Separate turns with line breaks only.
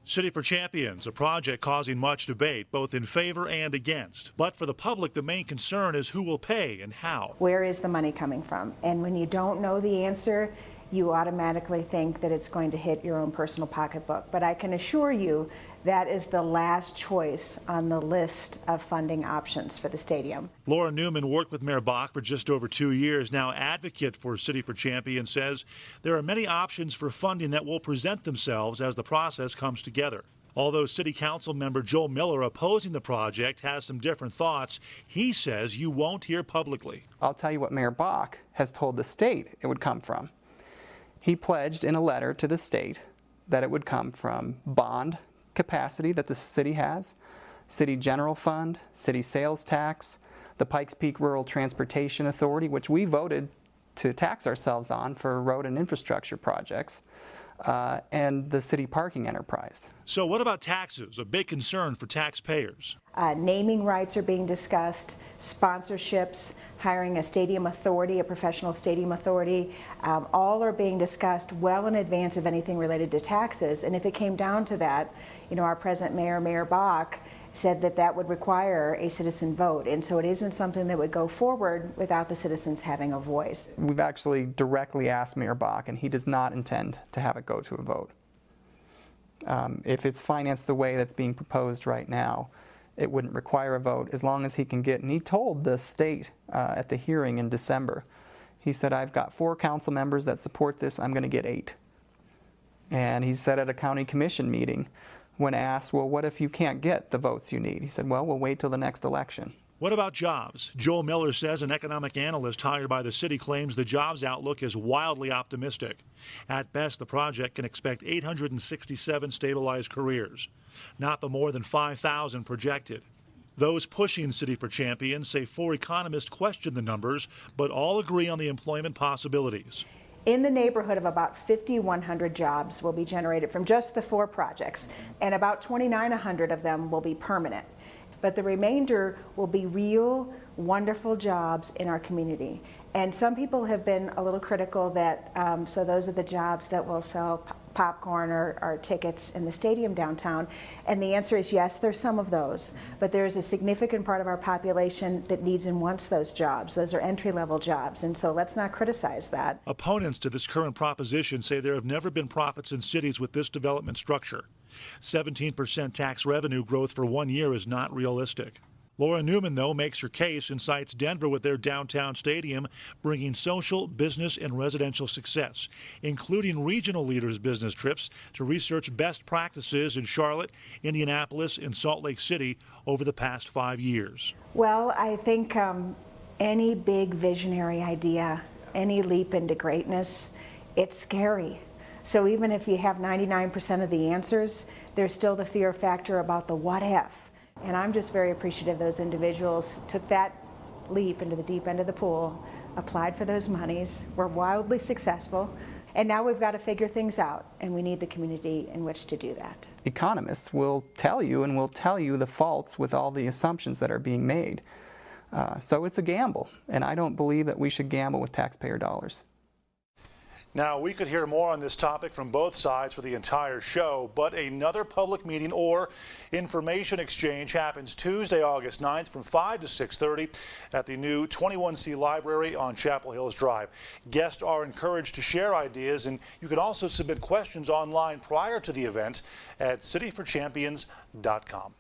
City for Champions, a project causing much debate, both in favor and against. But for the public, the main concern is who will pay and how.
Where is the money coming from? And when you don't know the answer, you automatically think that it's going to hit your own personal pocketbook. But I can assure you that is the last choice on the list of funding options for the stadium.
Laura Newman worked with Mayor Bach for just over 2 years. Now advocate for City for Champions, says there are many options for funding that will present themselves as the process comes together. Although City Council member Joel Miller opposing the project has some different thoughts, he says you won't hear publicly.
I'll tell you what Mayor Bach has told the state it would come from. He pledged in a letter to the state that it would come from bond capacity that the city has, city general fund, city sales tax, the Pikes Peak Rural Transportation Authority, which we voted to tax ourselves on for road and infrastructure projects, and the city parking enterprise.
So what about taxes, a big concern for taxpayers?
Naming rights are being discussed, sponsorships, hiring a stadium authority, a professional stadium authority, all are being discussed well in advance of anything related to taxes. And if it came down to that, our present mayor, Mayor Bach, said that that would require a citizen vote. And so it isn't something that would go forward without the citizens having a voice.
We've actually directly asked Mayor Bach, and he does not intend to have it go to a vote. If it's financed the way that's being proposed right now, it wouldn't require a vote as long as he can get, and he told the state at the hearing in December, he said, I've got 4 council members that support this, I'm going to get 8. And he said at a county commission meeting, when asked, well, what if you can't get the votes you need? He said, well, we'll wait till the next election.
What about jobs? Joel Miller says an economic analyst hired by the city claims the jobs outlook is wildly optimistic. At best, the project can expect 867 stabilized careers, not the more than 5,000 projected. Those pushing City for Champions say 4 economists question the numbers, but all agree on the employment possibilities.
In the neighborhood of about 5,100 jobs will be generated from just the 4 projects, and about 2,900 of them will be permanent. But the remainder will be real, wonderful jobs in our community. And some people have been a little critical that, so those are the jobs that will sell popcorn or tickets in the stadium downtown. And the answer is yes, there's some of those. But there's a significant part of our population that needs and wants those jobs. Those are entry-level jobs, and so let's not criticize that.
Opponents to this current proposition say there have never been profits in cities with this development structure. 17% tax revenue growth for 1 year is not realistic. Laura Newman, though, makes her case and cites Denver with their downtown stadium, bringing social, business, and residential success, including regional leaders' business trips to research best practices in Charlotte, Indianapolis, and Salt Lake City over the past 5 years.
Well, I think any big visionary idea, any leap into greatness, it's scary. So even if you have 99% of the answers, there's still the fear factor about the what if. And I'm just very appreciative those individuals took that leap into the deep end of the pool, applied for those monies, were wildly successful, and now we've got to figure things out, and we need the community in which to do that.
Economists will tell you the faults with all the assumptions that are being made. So it's a gamble, and I don't believe that we should gamble with taxpayer dollars.
Now, we could hear more on this topic from both sides for the entire show, but another public meeting or information exchange happens Tuesday, August 9th from 5 to 6:30 at the new 21C Library on Chapel Hills Drive. Guests are encouraged to share ideas, and you can also submit questions online prior to the event at cityforchampions.com.